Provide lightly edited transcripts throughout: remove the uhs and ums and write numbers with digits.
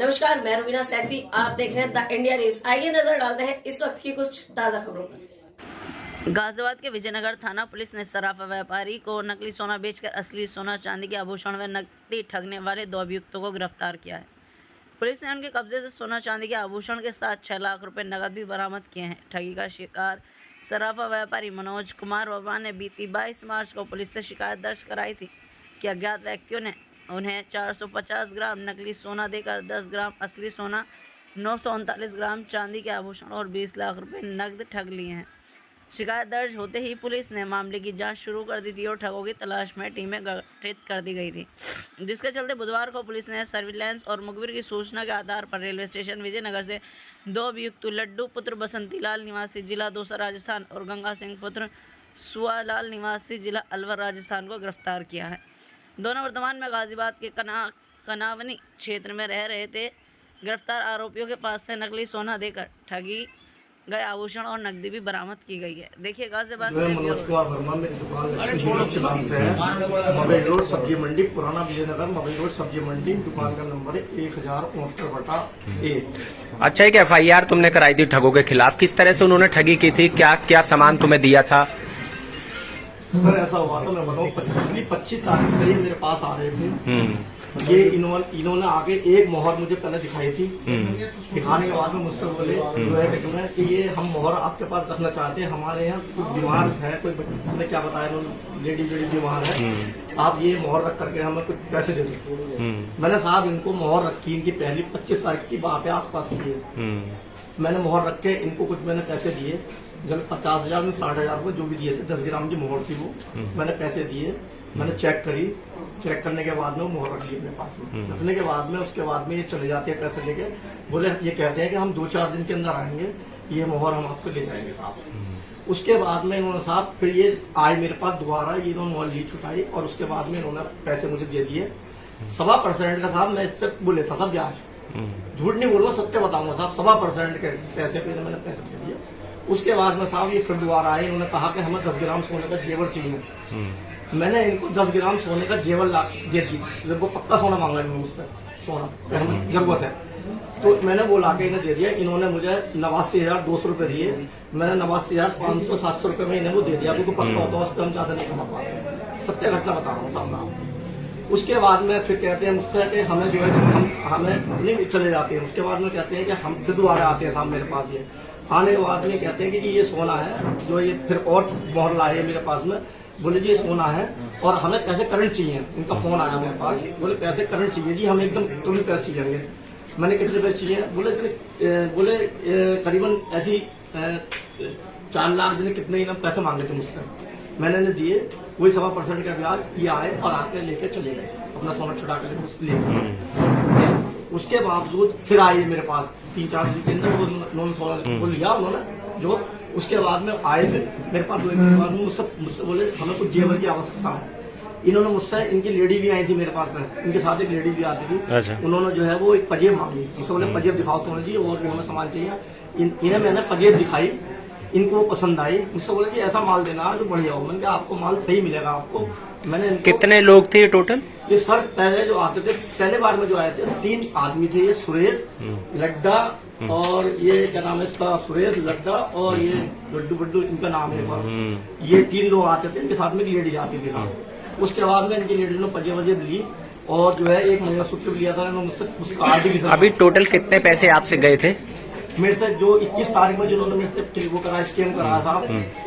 नमस्कार, मैं रुबीना सैफी। आप देख रहे हैं द इंडिया न्यूज। आइए नजर डालते हैं इस वक्त की कुछ ताजा खबरों पर। गाजियाबाद के विजयनगर थाना पुलिस ने सराफा व्यापारी को नकली सोना बेचकर असली सोना चांदी के आभूषण व नकदी ठगने वाले 2 अभियुक्तों को गिरफ्तार किया है। पुलिस ने उनके कब्जे से सोना चांदी के आभूषण के साथ 6 लाख रुपए नकद भी बरामद किए हैं। ठगी का शिकार सराफा व्यापारी मनोज कुमार वर्मा ने बीती 22 मार्च को पुलिस से शिकायत दर्ज कराई थी कि अज्ञात व्यक्तियों ने उन्हें 450 ग्राम नकली सोना देकर 10 ग्राम असली सोना, 939 ग्राम चांदी के आभूषण और 20 लाख रुपए नकद ठग लिए हैं। शिकायत दर्ज होते ही पुलिस ने मामले की जांच शुरू कर दी थी और ठगों की तलाश में टीमें गठित कर दी गई थी, जिसके चलते बुधवार को पुलिस ने सर्विलांस और मुखबिर की सूचना के आधार पर रेलवे स्टेशन विजयनगर से 2 अभियुक्त लड्डू पुत्र बसंती लाल निवासी जिला दौसा राजस्थान और गंगा सिंह पुत्र सुआलाल निवासी जिला अलवर राजस्थान को गिरफ्तार किया है। दोनों वर्तमान में गाजियाबाद के कनावनी क्षेत्र में रह रहे थे। गिरफ्तार आरोपियों के पास से नकली सोना देकर ठगी गए आभूषण और नकदी भी बरामद की गई है। देखिए गाजियाबाद से मनोज कुमार वर्मा, मेरी दुकान के नाम से है, मोबाइल रोड सब्जी मंडी, पुराना विजयनगर, मोबाइल रोड सब्जी मंडी। दुकान का नंबर है 1069/1। अच्छा, एक FIR तुमने कराई थी ठगों के खिलाफ, किस तरह से उन्होंने ठगी की थी, क्या क्या सामान तुम्हें दिया था? सर ऐसा हुआ था, मैं बताऊँ, 25 तारीख से ये मेरे पास आ रहे थे। ये इन्होंने आगे एक मोहर मुझे पहले दिखाई थी। दिखाने के बाद में मुझसे बोले जो है कि ये हम मोहर आपके पास रखना चाहते हैं, हमारे यहाँ कोई बीमार है, कोई उसने क्या बताया, लेडी बीमार है, आप ये मोहर रख करके हमें कुछ पैसे दे दो। मैंने साहब इनको मोहर रखी, इनकी पहली 25 तारीख की बात है, आसपास की है। मैंने मोहर रख के इनको कुछ मैंने पैसे दिए, जब 50,000 में 60,000 को जो भी दिए थे, 10 ग्राम की मोहर थी वो मैंने पैसे दिए। मैंने चेक करी, चेक करने के बाद में वो मोहर रख ली अपने पास में। रखने के बाद में उसके बाद में ये चले जाते हैं पैसे लेके, बोले ये कहते हैं कि हम 2-4 दिन के अंदर आएंगे, ये मोहर हम आपसे ले जाएंगे साहब। उसके बाद में इन्होंने साहब फिर ये आए मेरे पास दोबारा, ये इन्होंने मोहर ली छुटाई और उसके बाद में इन्होंने पैसे मुझे दे दिए 1.25% का साहब। मैं इससे बोले था साहब ब्याज, झूठ नहीं बोलूंगा, सत्य बताऊंगा साहब, 1.25% के पैसे पे मैंने पैसे दे दिए। उसके बाद में साहब ये फिर दोबारा आए, इन्होंने कहा कि हमें 10 ग्राम सोने का जेवर चाहिए। मैंने इनको 10 ग्राम सोने का जेवर ला दे दी, जब वो पक्का सोना मांगा इन्होंने मुझसे, सोना हमें जरूरत है, तो मैंने वो लाके इन्हें दे दिया। इन्होंने मुझे 89,200 रुपए दिए, मैंने 89,500-700 रुपए में इन्हें वो दे दिया, क्योंकि पक्का होता है, उस पर हम ज्यादा नहीं कमा पाते। सत्य घटना बता रहा हूँ सामने। उसके बाद में फिर कहते हैं मुझसे कि हमें जो है हमें नहीं चले जाते हैं। उसके बाद में कहते हैं कि हम फिर दोबारा आते हैं साहब मेरे पास। ये आने के बाद में कहते हैं कि ये सोना है, जो ये फिर और मोहर लाए मेरे पास में, बोले जी ये सोना है और हमें पैसे करंट चाहिए। इनका फोन आया मेरे पास, बोले पैसे करंट चाहिए जी, हमें एकदम तुरंत पैसे चाहिए। मैंने कितने पैसे चाहिए, बोले करीबन ऐसी 4 लाख दिन कितने ही पैसे मांगे थे मुझसे। मैंने इन्हें दिए, वही 1.25% का ब्याज। ये आए और आके लेके चले गए, अपना सोना छुड़ा कर ले। उसके बावजूद फिर आए मेरे पास 3-4 दिन के अंदर उन्होंने सोना वो लिया उन्होंने जो। उसके बाद में आए थे मेरे पास 2 दिन बाद मुझसे बोले हमें कुछ जेवर की आवश्यकता है। इन्होंने मुझसे, इनकी लेडी भी आई थी मेरे पास में, इनके साथ एक लेडी भी आती थी। अच्छा। उन्होंने जो है वो एक पजेब मांगी, मुझसे बोले पजेब दिखाओ सोना जी, और भी हमें सामान चाहिए। इन्हें मैंने पजेब दिखाई, इनको पसंद आई। मुझसे बोले कि ऐसा माल देना जो बढ़िया हो। मैंने कहा आपको माल सही मिलेगा आपको। मैंने कितने लोग थे टोटल? ये सर पहले जो आते थे, पहले बार में जो आए थे 3 आदमी थे, ये सुरेश लड्डा और ये क्या नाम है इसका, सुरेश लड्डा और ये लड्डू बड्डू इनका नाम है। ये 3 लोग आते थे, इनके साथ में लेडी आती थी। उसके बाद में इनकी लेडी ने पजेब ली और जो है एक मंगलसूत्र भी लिया था मुझसे, उसका आदि भी था। अभी टोटल कितने पैसे आपसे गए थे? मेरे से जो 21 तारीख में जिन्होंने मेरे से वो करा, स्कैम कराया था,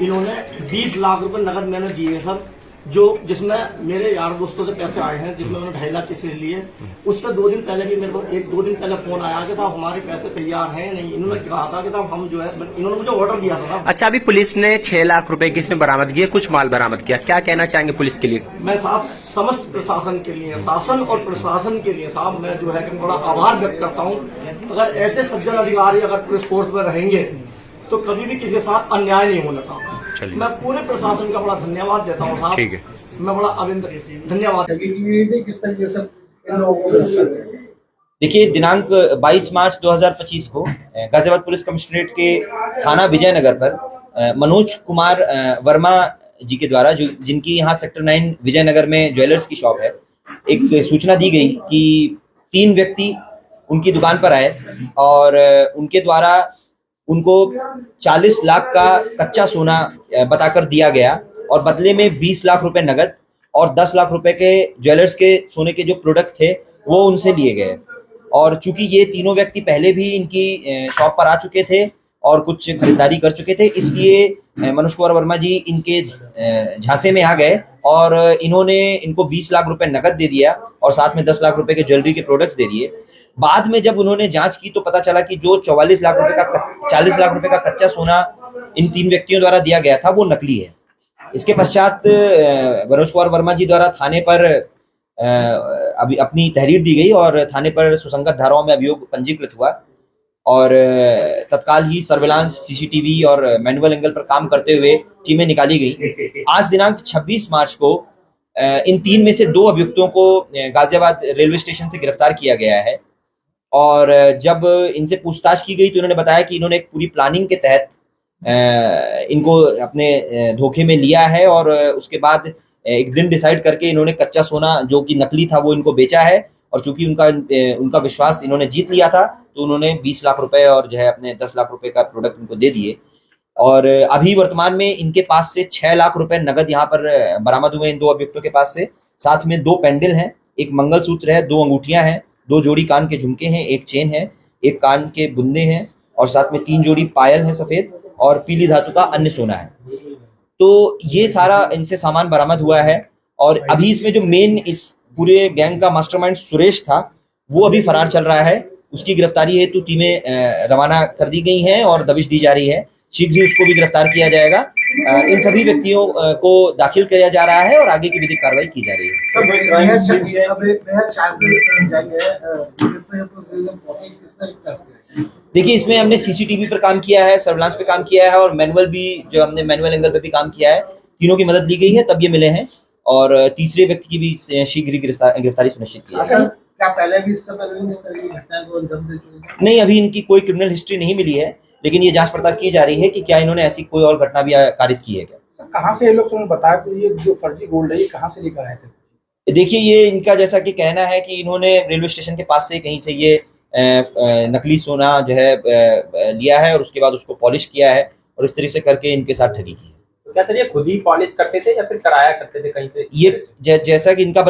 इन्होंने 20 लाख रुपए नकद मैंने दिए सर, जो जिसमें मेरे यार दोस्तों से पैसे आए हैं, जिसमें मैंने 2.5 लाख किसी लिए। उससे 2 दिन पहले भी मेरे को 1-2 दिन पहले फोन आया कि साहब हमारे पैसे तैयार हैं नहीं। इन्होंने कहा था कि साहब हम जो है, इन्होंने मुझे ऑर्डर दिया था। अच्छा, अभी पुलिस ने 6 लाख रुपए की इसमें बरामद किए, कुछ माल बरामद किया, क्या कहना चाहेंगे पुलिस के लिए? मैं साहब समस्त प्रशासन के लिए, शासन और प्रशासन के लिए साहब मैं जो है कि बड़ा आभार व्यक्त करता हूँ। अगर ऐसे सज्जन अधिकारी अगर पुलिस फोर्स में रहेंगे तो कभी भी किसी के साथ अन्याय नहीं होने का। मैं पूरे प्रशासन का बड़ा धन्यवाद देता हूँ साहब। ठीक है, मैं बड़ा धन्यवाद। किस तरीके से देखिए, दिनांक 22 मार्च 2025 को गाजियाबाद पुलिस कमिश्नरेट के थाना विजयनगर पर मनोज कुमार वर्मा जी के द्वारा, जो जिनकी यहाँ सेक्टर 9 विजयनगर में ज्वेलर्स की शॉप है, एक सूचना दी गई कि 3 व्यक्ति उनकी दुकान पर आए और उनके द्वारा उनको 40 लाख का कच्चा सोना बताकर दिया गया और बदले में 20 लाख रुपए नगद और 10 लाख रुपए के ज्वेलर्स के सोने के जो प्रोडक्ट थे वो उनसे लिए गए। और चूंकि ये तीनों व्यक्ति पहले भी इनकी शॉप पर आ चुके थे और कुछ खरीदारी कर चुके थे, इसलिए मनोज कुमार वर्मा जी इनके झांसे में आ गए और इन्होंने इनको 20 लाख रुपए नगद दे दिया और साथ में 10 लाख रुपए के ज्वेलरी के प्रोडक्ट्स दे दिए। बाद में जब उन्होंने जांच की तो पता चला कि जो 40 लाख रुपए का कच्चा सोना इन 3 व्यक्तियों द्वारा दिया गया था वो नकली है। इसके पश्चात मनोज कुमार वर्मा जी द्वारा थाने पर अभी अपनी तहरीर दी गई और थाने पर सुसंगत धाराओं में अभियोग पंजीकृत हुआ और तत्काल ही सर्विलांस, सीसीटीवी और मैनुअल एंगल पर काम करते हुए टीमें निकाली गई। आज दिनांक 26 मार्च को इन 3 में से 2 अभियुक्तों को गाजियाबाद रेलवे स्टेशन से गिरफ्तार किया गया है और जब इनसे पूछताछ की गई तो इन्होंने बताया कि इन्होंने एक पूरी प्लानिंग के तहत इनको अपने धोखे में लिया है और उसके बाद एक दिन डिसाइड करके इन्होंने कच्चा सोना जो कि नकली था वो इनको बेचा है और चूंकि उनका विश्वास इन्होंने जीत लिया था तो उन्होंने 20 लाख रुपए और जो है अपने 10 लाख रुपए का प्रोडक्ट इनको दे दिए। और अभी वर्तमान में इनके पास से 6 लाख रुपए नगद यहाँ पर बरामद हुए इन 2 अभियुक्तों के पास से। साथ में 2 पेंडल हैं, एक मंगलसूत्र है, 2 अंगूठियां हैं, 2 जोड़ी कान के झुमके हैं, एक चेन है, एक कान के बुंदे हैं और साथ में 3 जोड़ी पायल है सफेद और पीली धातु का अन्य सोना है। तो ये सारा इनसे सामान बरामद हुआ है और अभी इसमें जो मेन इस पूरे गैंग का मास्टरमाइंड सुरेश था वो अभी फरार चल रहा है। उसकी गिरफ्तारी हेतु टीमें रवाना कर दी गई हैं और दबिश दी जा रही है। शीघ्र ही उसको भी गिरफ्तार किया जाएगा। इन सभी व्यक्तियों को दाखिल किया जा रहा है और आगे की विधिक कार्रवाई की जा रही है। देखिए, इसमें हमने सीसीटीवी पर काम किया है, सर्विलांस पे काम किया है और मैनुअल भी जो हमने मैनुअल एंगल पे भी काम किया है। तीनों की मदद ली गई है तब ये मिले हैं और तीसरे व्यक्ति की भी शीघ्र ही गिरफ्तारी सुनिश्चित की है। क्या पहले भी इससे पहले इस तरह की घटनाएं को अंजाम दे चुके हैं? नहीं, अभी इनकी कोई क्रिमिनल हिस्ट्री नहीं मिली है, लेकिन ये जांच पड़ताल की जा रही है कि क्या इन्होंने ऐसी कोई और घटना भी कारित की है क्या। कहाँ से ये लोग तुमने बताया कि ये जो फर्जी गोल्ड है ये कहाँ से लेकर आए थे? देखिए, ये इनका जैसा कि कहना है कि इन्होंने रेलवे स्टेशन के पास से कहीं से ये नकली सोना जो है लिया है और उसके बाद उसको पॉलिश किया है और इस तरह से करके इनके साथ ठगी की है। तो क्या सर ये खुद ही पॉलिश करते थे या फिर कराया करते थे कहीं से? ये जैसा कि इनका